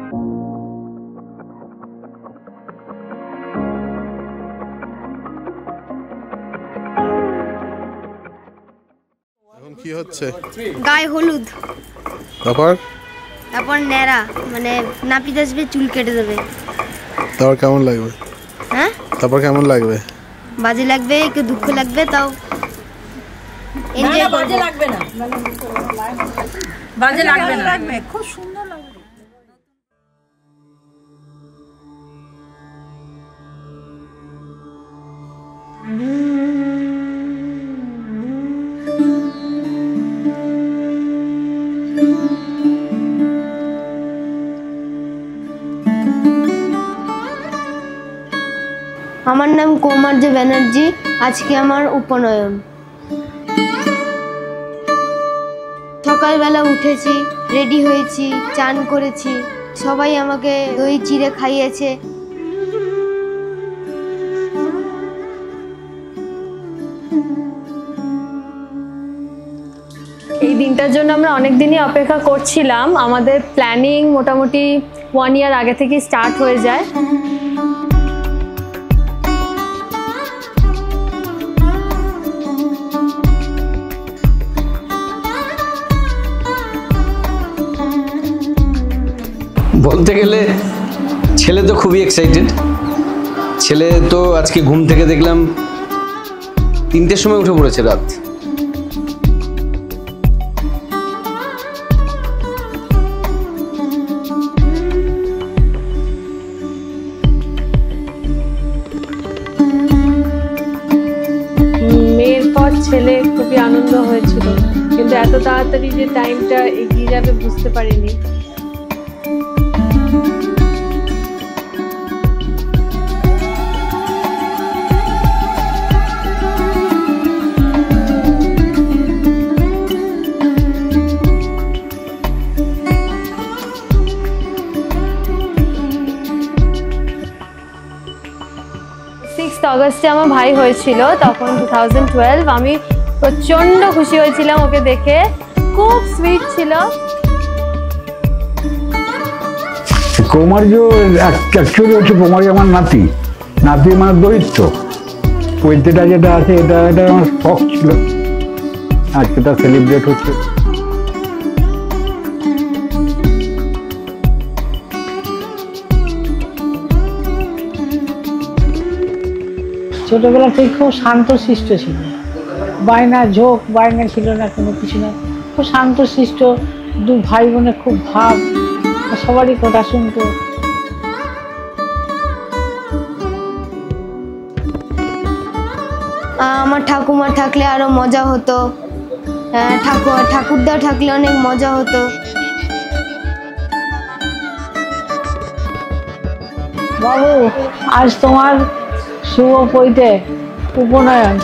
কি হচ্ছে? গায়ে হলুদ, তারপর নেড়া, মানে নাপিত আসবে, চুল কেটে দেবে। তারপর কেমন লাগবে? হ্যাঁ, তারপর কেমন লাগবে? বাজে লাগবে, একটু দুঃখ লাগবে, তাও এনজয় করব। বাজে লাগবে না, বাজে লাগবে না, খুব সুন্দর লাগবে। আমার নাম কৌমার্য ব্যানার্জি। আজকে আমার উপনয়ন। সকালবেলা উঠেছি, রেডি হয়েছি, চান করেছি, সবাই আমাকে দই চিড়ে খাইয়েছে। এই দিনটার জন্য আমরা অনেক দিনই অপেক্ষা করছিলাম। আমাদের প্ল্যানিং মোটামুটি 1 ইয়ার আগে থেকে স্টার্ট হয়ে যায়। বলতে গেলে ছেলে তো খুবই এক্সাইটেড। ছেলে তো আজকে ঘুম থেকে দেখলাম 3টের সময় উঠে পড়েছে রাত। মেয়ের পর ছেলে খুবই আনন্দ হয়েছিল, কিন্তু এত তাড়াতাড়ি যে টাইমটা এগিয়ে যাবে বুঝতে পারিনি। অগাস্টে আমার ভাই হয়েছিল, তখন 2012। আমি প্রচন্ড খুশি হয়েছিলাম ওকে দেখে, খুব সুইট ছিল। কৌমার্য অ্যাকচুয়ালি হচ্ছে কৌমার্য আমার নাতি মানে দরিদ্র। পৈতেটা যেটা আছে এটা আমার শখ ছিল, আজকে তা সেলিব্রেট হচ্ছে। ছোটবেলা থেকে খুব শান্তশিষ্ট ছিল, বায়না ঝোঁক বায়না ছিল না, কোনো কিছু না, খুব শান্তশিষ্ট। 2 ভাই বোনে খুব ভাব, সবারই কথা শুনতো। আমার ঠাকুমা থাকলে আরো মজা হতো, ঠাকুরদা থাকলে অনেক মজা হতো। বাবু, আজ তোমার শুভ পৈতে উপনয়ন।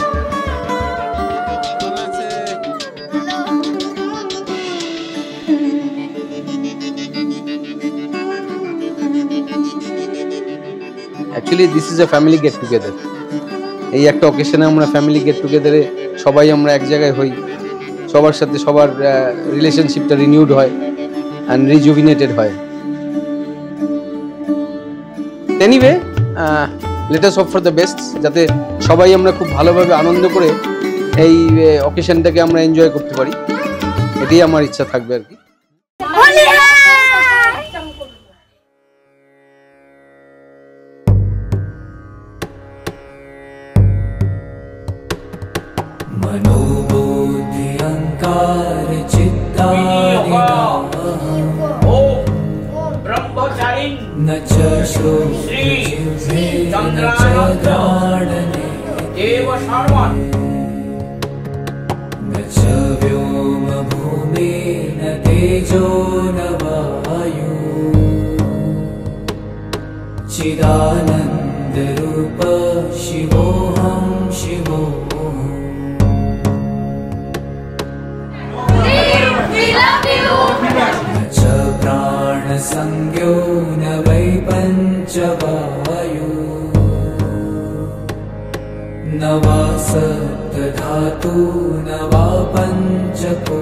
Actually this is a family get together. এই একটা অকেশনে আমরা ফ্যামিলি গেট টুগেদারে সবাই আমরা এক জায়গায় হই, সবার সাথে সবার রিলেশনশিপটা রিনিউড হয় অ্যান্ড রিজুভিনেটেড হয়। Anyway, let us hope for the best, যাতে সবাই আমরা খুব ভালোভাবে আনন্দ করে এই অকেশনটাকে আমরা এনজয় করতে পারি, এটাই আমার ইচ্ছা থাকবে আর কি। मनोबुद्धि अहंकार चित्तानि न च श्रोत्रे न च घ्राणने न च व्योम भूमि न तेजो न वायु चिदानंद रूप शिवोऽहं शिवोऽहम्। न च प्राणसंज्ञो न वै पञ्चवायु न वा सप्तधातु न वा पञ्चको